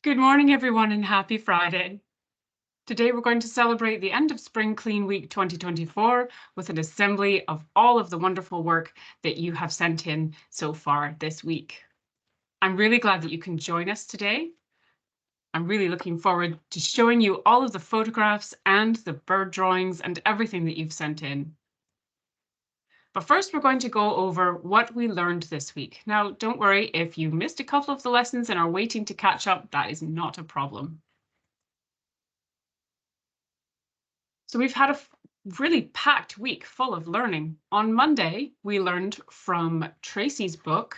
Good morning, everyone, and happy Friday. Today, we're going to celebrate the end of Spring Clean Week 2024 with an assembly of all of the wonderful work that you have sent in so far this week. I'm really glad that you can join us today. I'm really looking forward to showing you all of the photographs and the bird drawings and everything that you've sent in. But first, we're going to go over what we learned this week. Now, don't worry, if you missed a couple of the lessons and are waiting to catch up, that is not a problem. So we've had a really packed week full of learning. On Monday, we learned from Tracy's book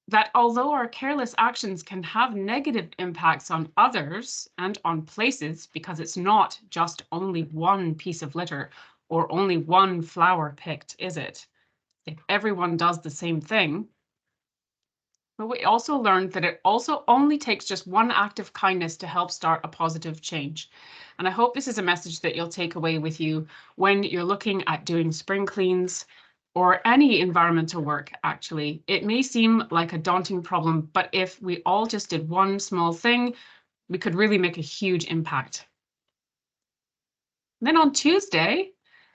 that although our careless actions can have negative impacts on others and on places, because it's not just only one piece of litter or only one flower picked, is it? If everyone does the same thing. But we also learned that it also only takes just one act of kindness to help start a positive change. And I hope this is a message that you'll take away with you when you're looking at doing spring cleans or any environmental work, actually. It may seem like a daunting problem, but if we all just did one small thing, we could really make a huge impact. And then on Tuesday,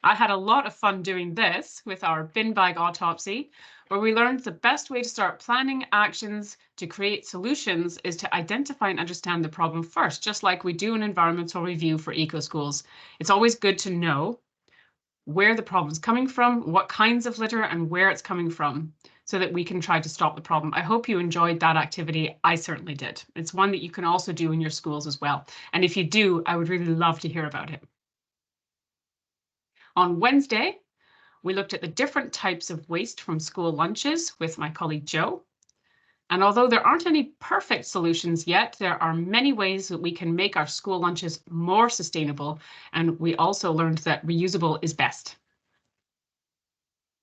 I had a lot of fun doing this with our bin bag autopsy, where we learned the best way to start planning actions to create solutions is to identify and understand the problem first, just like we do an environmental review for eco schools. It's always good to know where the problem's coming from, what kinds of litter, and where it's coming from, so that we can try to stop the problem. I hope you enjoyed that activity. I certainly did. It's one that you can also do in your schools as well. And if you do, I would really love to hear about it. On Wednesday, we looked at the different types of waste from school lunches with my colleague Joe. And although there aren't any perfect solutions yet, there are many ways that we can make our school lunches more sustainable. And we also learned that reusable is best.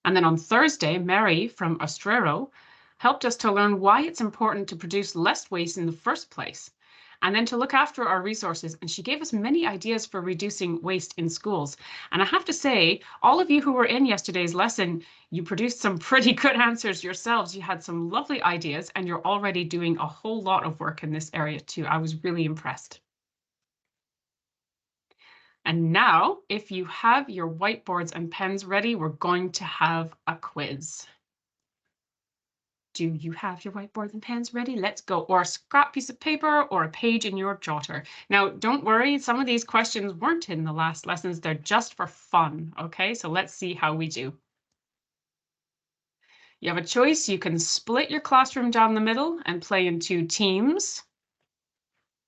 And then on Thursday, Mary from Ostrero helped us to learn why it's important to produce less waste in the first place, and then to look after our resources. And she gave us many ideas for reducing waste in schools. And I have to say, all of you who were in yesterday's lesson, you produced some pretty good answers yourselves. You had some lovely ideas, and you're already doing a whole lot of work in this area too. I was really impressed. And now, if you have your whiteboards and pens ready, we're going to have a quiz. Do you have your whiteboards and pens ready? Let's go. Or a scrap piece of paper or a page in your jotter. Now, don't worry, some of these questions weren't in the last lessons. They're just for fun, okay? So let's see how we do. You have a choice. You can split your classroom down the middle and play in 2 teams,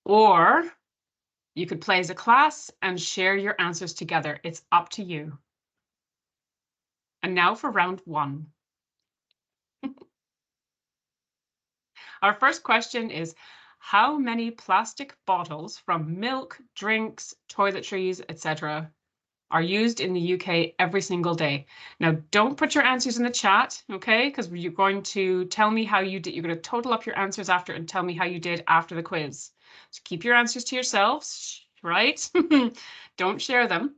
or you could play as a class and share your answers together. It's up to you. And now for round 1. Our first question is, how many plastic bottles from milk, drinks, toiletries, etc. are used in the UK every single day? Now, don't put your answers in the chat, okay? Because you're going to tell me how you did. You're going to total up your answers after and tell me how you did after the quiz. So keep your answers to yourselves, right? Don't share them.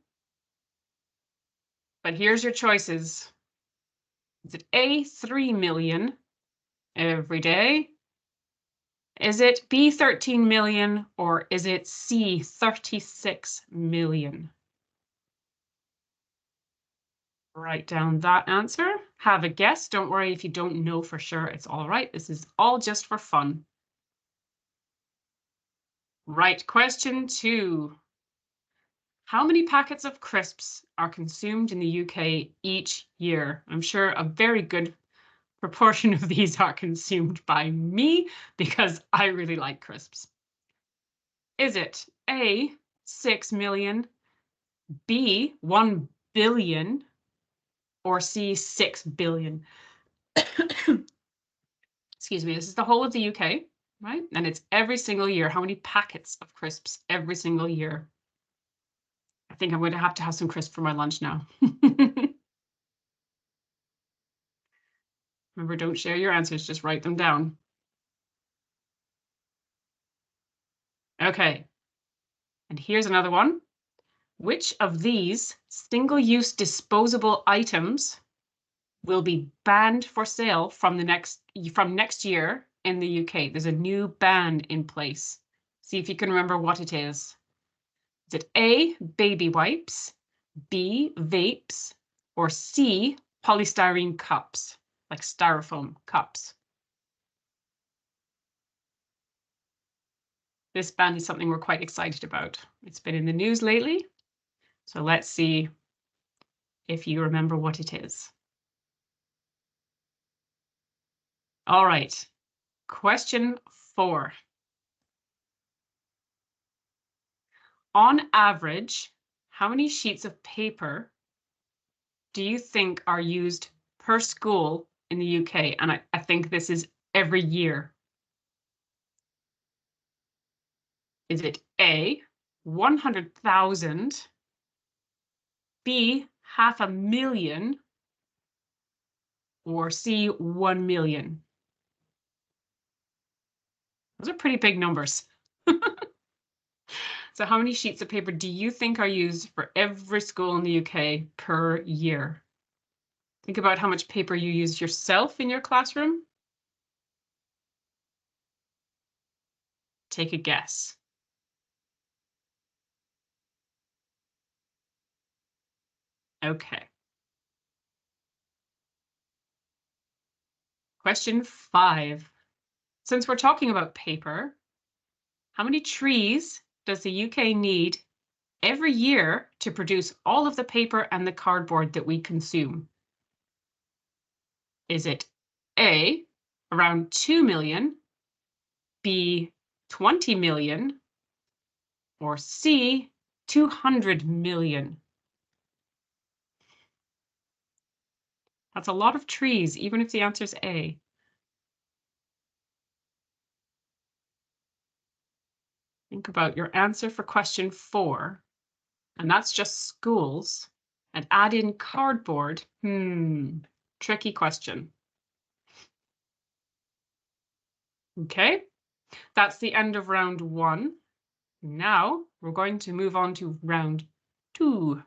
But here's your choices. Is it A, 3 million every day? Is it B, 13 million, or is it C, 36 million? Write down that answer. Have a guess. Don't worry if you don't know for sure. It's all right. This is all just for fun. Right, question 2. How many packets of crisps are consumed in the UK each year? I'm sure a very good proportion of these are consumed by me because I really like crisps. Is it A, 6 million, B, 1 billion, or C, 6 billion? Excuse me, this is the whole of the UK, right? And it's every single year. How many packets of crisps every single year? I think I'm going to have some crisps for my lunch now. Remember, don't share your answers, just write them down. Okay, and here's another one. Which of these single-use disposable items will be banned for sale from next year in the UK. There's a new ban in place. See if you can remember what it is. Is it A, baby wipes, B, vapes, or C, polystyrene cups, like styrofoam cups? This ban is something we're quite excited about. It's been in the news lately, so let's see if you remember what it is. All right, question 4. On average, how many sheets of paper do you think are used per school in the UK? And I think this is every year. Is it A, 100,000, B, 500,000, or C, 1 million? Those are pretty big numbers. So how many sheets of paper do you think are used for every school in the UK per year? Think about how much paper you use yourself in your classroom. Take a guess. Okay. Question 5. Since we're talking about paper, how many trees does the UK need every year to produce all of the paper and the cardboard that we consume? Is it A, around 2 million, B, 20 million, or C, 200 million? That's a lot of trees, even if the answer is A. Think about your answer for question 4, and that's just schools, and add in cardboard. Tricky question. Okay, that's the end of round 1. Now we're going to move on to round 2.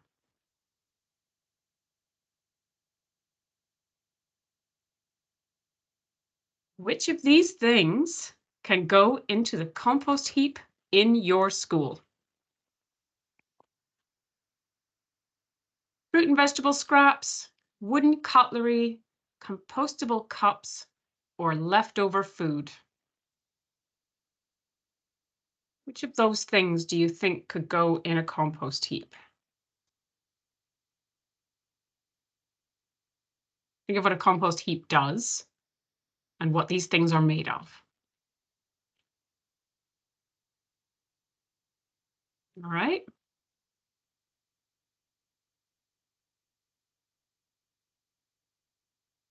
Which of these things can go into the compost heap in your school? Fruit and vegetable scraps, wooden cutlery, compostable cups, or leftover food? Which of those things do you think could go in a compost heap? Think of what a compost heap does and what these things are made of. All right.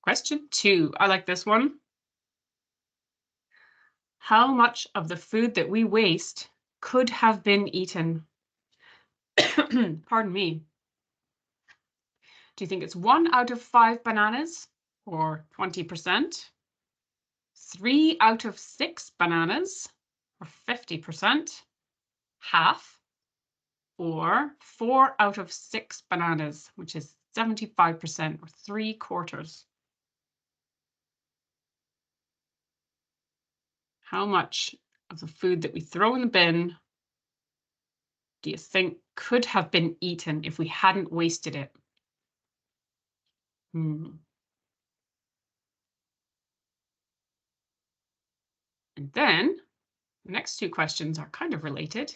Question 2. I like this one. How much of the food that we waste could have been eaten? Pardon me. Do you think it's 1 out of 5 bananas, or 20%? 3 out of 6 bananas, or 50%? Half? Or 4 out of 6 bananas, which is 75%, or 3/4? How much of the food that we throw in the bin do you think could have been eaten if we hadn't wasted it? And then the next 2 questions are kind of related.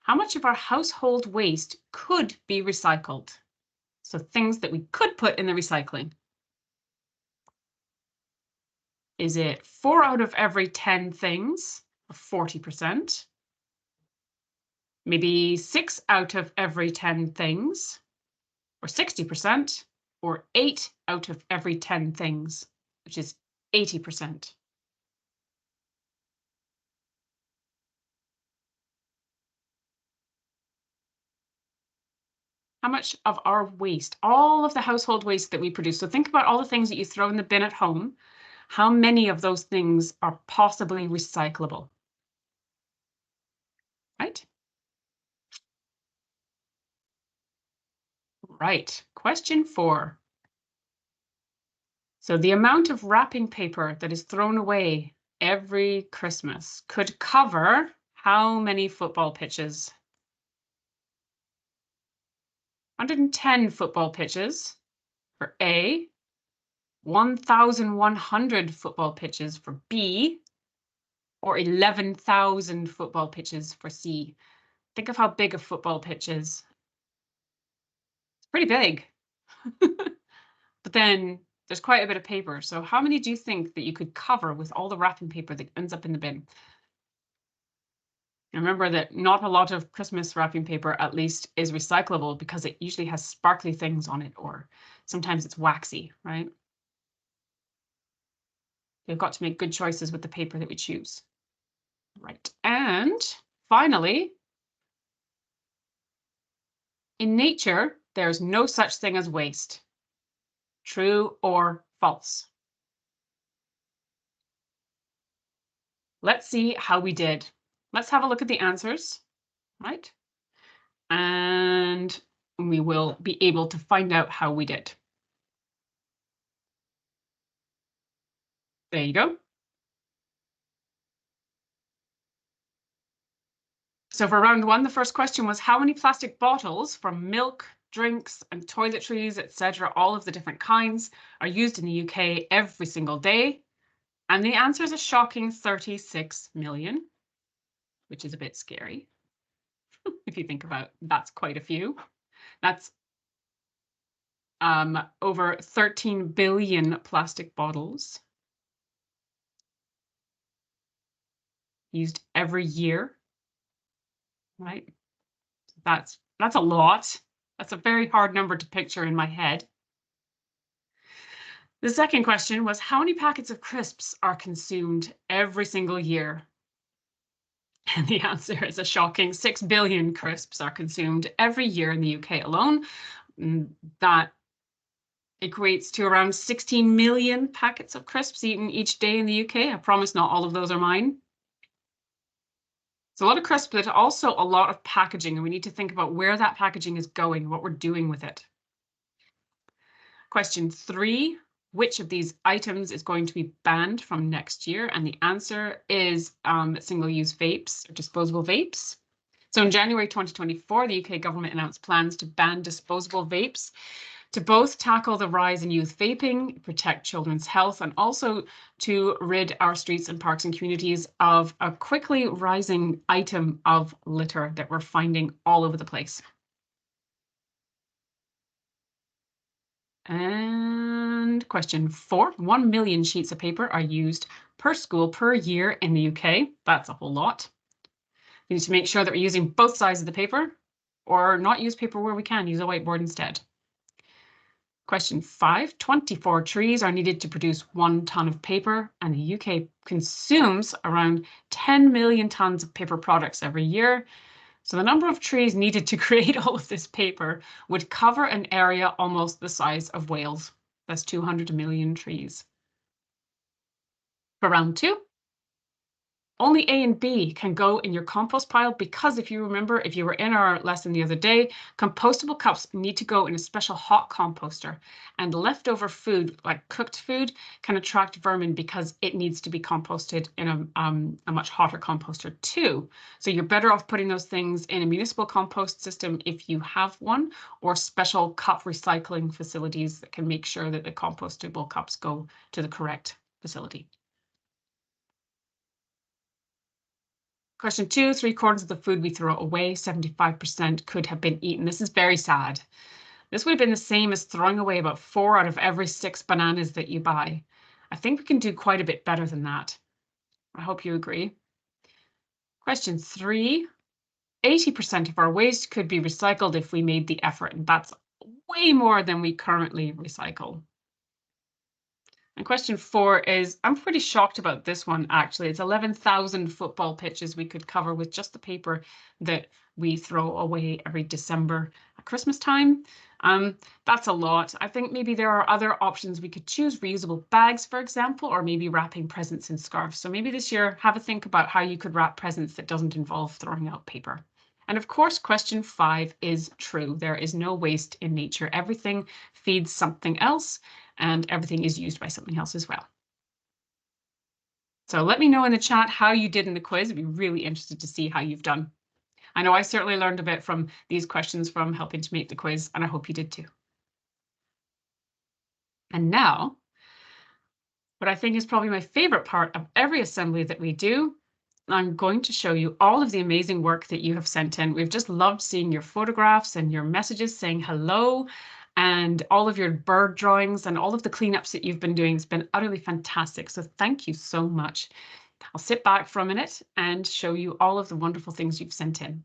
How much of our household waste could be recycled? So things that we could put in the recycling. Is it 4 out of every 10 things, or 40%? Maybe 6 out of every 10 things, or 60%, or 8 out of every 10 things, which is 80%. How much of our waste, all of the household waste that we produce, so think about all the things that you throw in the bin at home, how many of those things are possibly recyclable? Right? Right. Question 4. So the amount of wrapping paper that is thrown away every Christmas could cover how many football pitches? 110 football pitches for A, 1,100 football pitches for B, or 11,000 football pitches for C. Think of how big a football pitch is. It's pretty big. But then there's quite a bit of paper. So how many do you think that you could cover with all the wrapping paper that ends up in the bin? Remember that not a lot of Christmas wrapping paper, at least, is recyclable because it usually has sparkly things on it, or sometimes it's waxy, right? We've got to make good choices with the paper that we choose. Right, and finally, in nature, there's no such thing as waste. True or false? Let's see how we did. Let's have a look at the answers, right? And we will be able to find out how we did. There you go. So for round one, the first question was how many plastic bottles from milk, drinks and toiletries, etc., all of the different kinds are used in the UK every single day? And the answer is a shocking 36 million, which is a bit scary. If you think about it, that's quite a few. That's over 13 billion plastic bottles used every year, right? That's a lot. That's a very hard number to picture in my head. The second question was how many packets of crisps are consumed every single year? And the answer is a shocking 6 billion crisps are consumed every year in the UK alone. That equates to around 16 million packets of crisps eaten each day in the UK. I promise not all of those are mine. It's a lot of crisps, but also a lot of packaging, and we need to think about where that packaging is going, what we're doing with it. Question 3, which of these items is going to be banned from next year? And the answer is single-use vapes or disposable vapes. So in January 2024, the UK government announced plans to ban disposable vapes to both tackle the rise in youth vaping, protect children's health, and also to rid our streets and parks and communities of a quickly rising item of litter that we're finding all over the place. And question 4, 1 million sheets of paper are used per school per year in the UK. That's a whole lot. We need to make sure that we're using both sides of the paper, or not use paper where we can, use a whiteboard instead. Question 5, 24 trees are needed to produce 1 ton of paper, and the UK consumes around 10 million tons of paper products every year. So the number of trees needed to create all of this paper would cover an area almost the size of Wales. That's 200 million trees. For round 2, only A and B can go in your compost pile because if you remember, if you were in our lesson the other day, compostable cups need to go in a special hot composter, and leftover food, like cooked food, can attract vermin because it needs to be composted in a much hotter composter too. So you're better off putting those things in a municipal compost system if you have one, or special cup recycling facilities that can make sure that the compostable cups go to the correct facility. Question 2, 3/4 of the food we throw away, 75% could have been eaten. This is very sad. This would have been the same as throwing away about 4 out of every 6 bananas that you buy. I think we can do quite a bit better than that. I hope you agree. Question 3, 80% of our waste could be recycled if we made the effort, and that's way more than we currently recycle. And question 4 is, I'm pretty shocked about this one, actually. It's 11,000 football pitches we could cover with just the paper that we throw away every December at Christmas time. That's a lot. I think maybe there are other options we could choose, reusable bags, for example, or maybe wrapping presents in scarves. So maybe this year, have a think about how you could wrap presents that doesn't involve throwing out paper. And of course, question 5 is true. There is no waste in nature. Everything feeds something else. and everything is used by something else as well. So let me know in the chat how you did in the quiz. I'd be really interested to see how you've done. I know I certainly learned a bit from these questions from helping to make the quiz, and I hope you did too. And now, what I think is probably my favorite part of every assembly that we do, I'm going to show you all of the amazing work that you have sent in. We've just loved seeing your photographs and your messages saying hello, and all of your bird drawings and all of the cleanups that you've been doing. It's been utterly fantastic. So thank you so much. I'll sit back for a minute and show you all of the wonderful things you've sent in.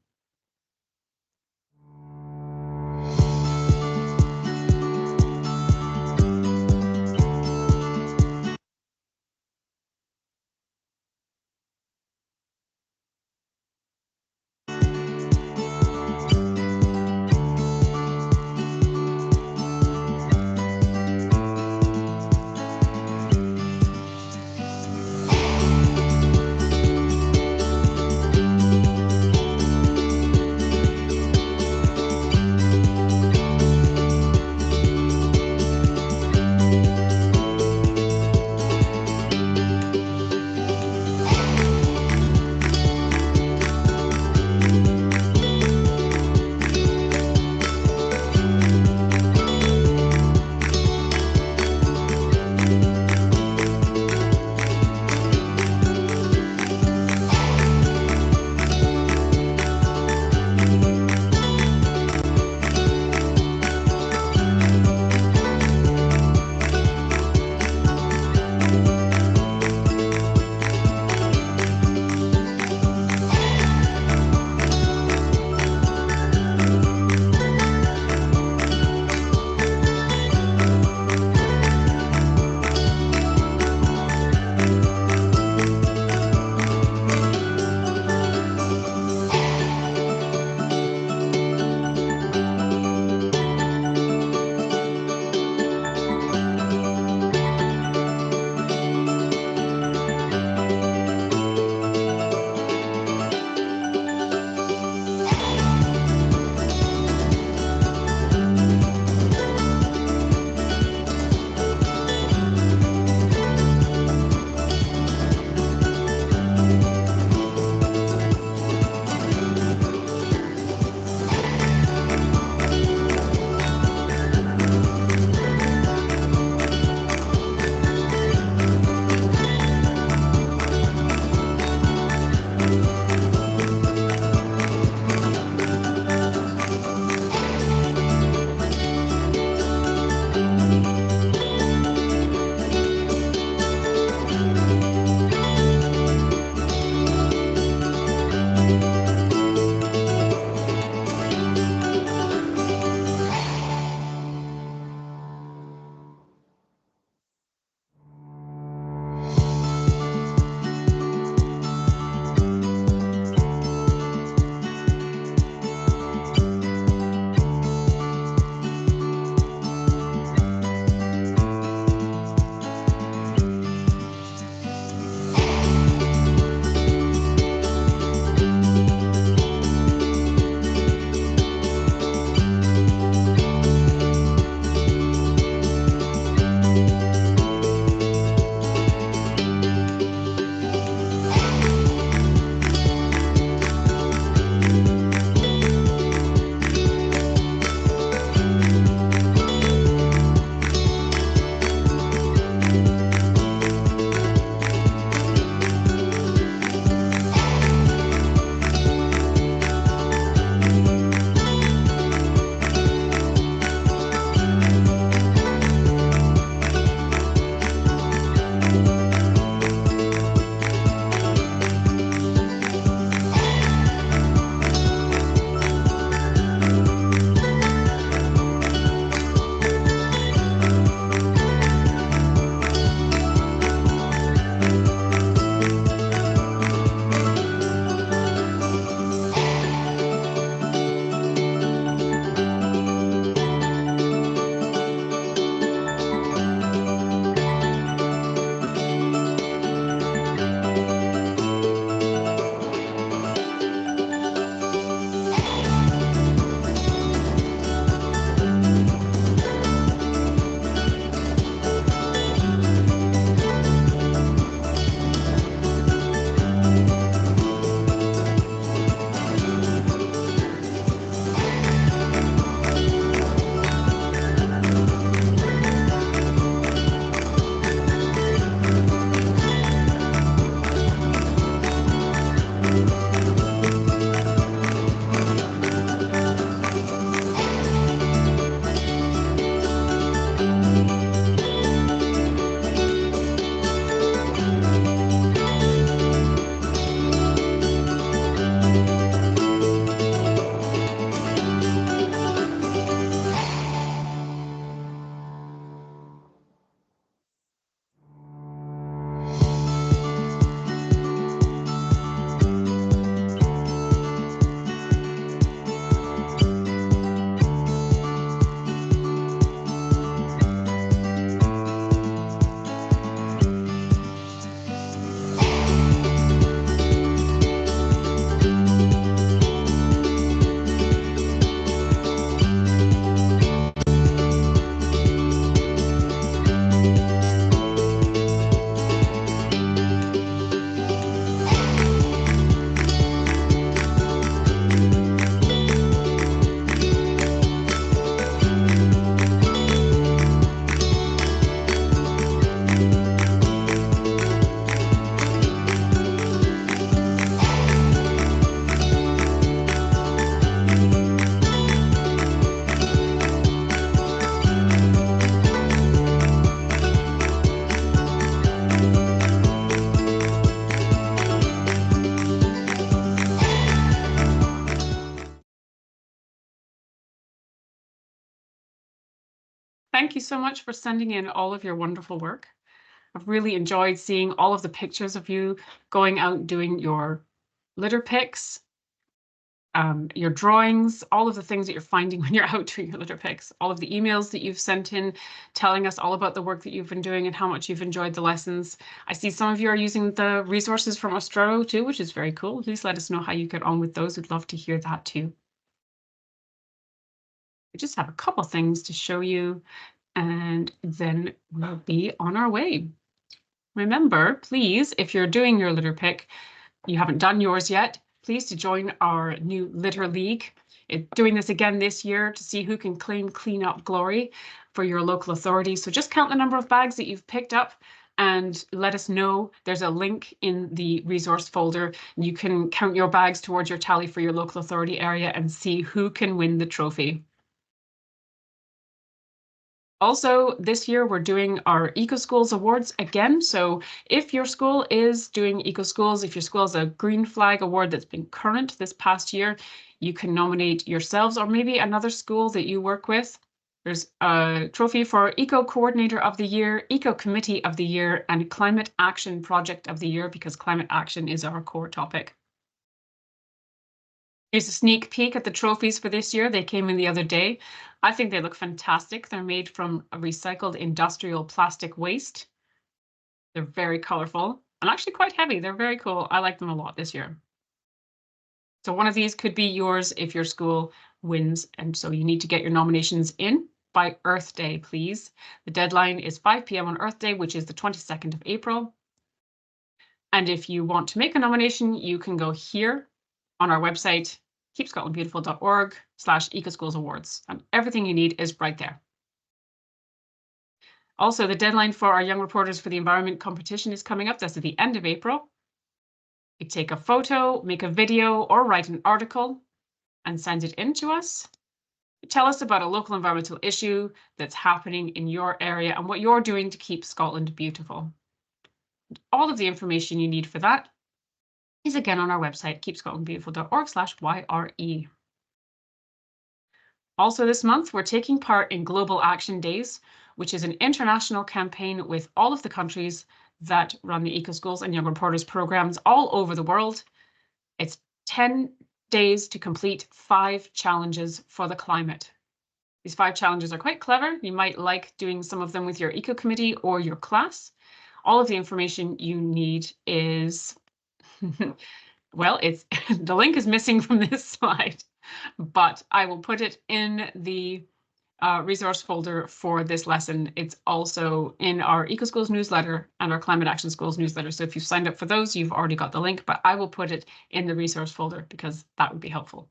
thank you so much for sending in all of your wonderful work. I've really enjoyed seeing all of the pictures of you going out doing your litter picks, your drawings, all of the things that you're finding when you're out doing your litter picks, all of the emails that you've sent in telling us all about the work that you've been doing and how much you've enjoyed the lessons. I see some of you are using the resources from Australo too, which is very cool. Please let us know how you get on with those. We'd love to hear that too. I just have a couple things to show you, and then we'll be on our way. Remember, please, if you're doing your litter pick, you haven't done yours yet, please to join our new Litter League. Doing this again this year to see who can claim cleanup glory for your local authority. So just count the number of bags that you've picked up and let us know. There's a link in the resource folder. You can count your bags towards your tally for your local authority area and see who can win the trophy. Also, this year we're doing our Eco Schools Awards again. So if your school is doing Eco Schools, if your school has a Green Flag Award that's been current this past year, you can nominate yourselves or maybe another school that you work with. There's a trophy for Eco Coordinator of the Year, Eco Committee of the Year, and Climate Action Project of the Year, because climate action is our core topic. Here's a sneak peek at the trophies for this year. They came in the other day. I think they look fantastic. They're made from a recycled industrial plastic waste. They're very colorful and actually quite heavy. They're very cool. I like them a lot this year. So one of these could be yours if your school wins. And so you need to get your nominations in by Earth Day, please. The deadline is 5 p.m. on Earth Day, which is the 22nd of April. And if you want to make a nomination, you can go here on our website, keepscotlandbeautiful.org/EcoSchoolsAwards, and everything you need is right there. Also, the deadline for our Young Reporters for the Environment competition is coming up. That's at the end of April. You take a photo, make a video, or write an article and send it in to us. Tell us about a local environmental issue that's happening in your area and what you're doing to keep Scotland beautiful. All of the information you need for that is again on our website, keepscotlandbeautiful.org/YRE. Also this month, we're taking part in Global Action Days, which is an international campaign with all of the countries that run the Eco Schools and Young Reporters programs all over the world. It's 10 days to complete 5 challenges for the climate. These 5 challenges are quite clever. You might like doing some of them with your eco committee or your class. All of the information you need is, well, it's the link is missing from this slide, but I will put it in the resource folder for this lesson. It's also in our Eco Schools newsletter and our Climate Action Schools newsletter. So if you've signed up for those, you've already got the link, but I will put it in the resource folder because that would be helpful.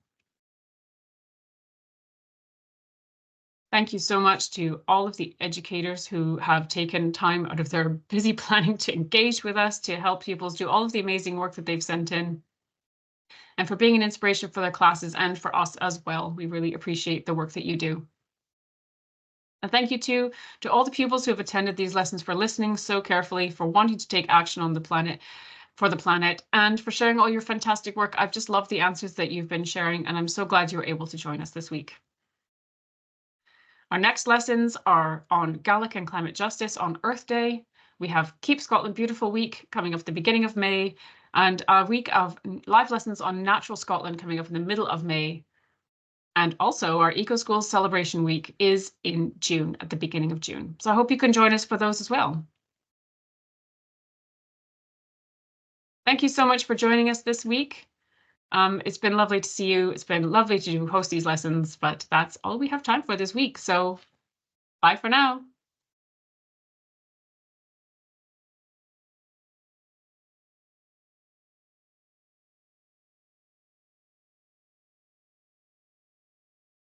Thank you so much to all of the educators who have taken time out of their busy planning to engage with us, to help pupils do all of the amazing work that they've sent in, and for being an inspiration for their classes and for us as well. We really appreciate the work that you do. And thank you to all the pupils who have attended these lessons, for listening so carefully, for wanting to take action on the planet, for the planet, and for sharing all your fantastic work. I've just loved the answers that you've been sharing, and I'm so glad you were able to join us this week. Our next lessons are on Gaelic and climate justice on Earth Day. We have Keep Scotland Beautiful Week coming up at the beginning of May, and a week of live lessons on Natural Scotland coming up in the middle of May. And also our Eco Schools Celebration Week is in June, at the beginning of June. So I hope you can join us for those as well. Thank you so much for joining us this week. It's been lovely to see you. It's been lovely to host these lessons, but that's all we have time for this week. So bye for now.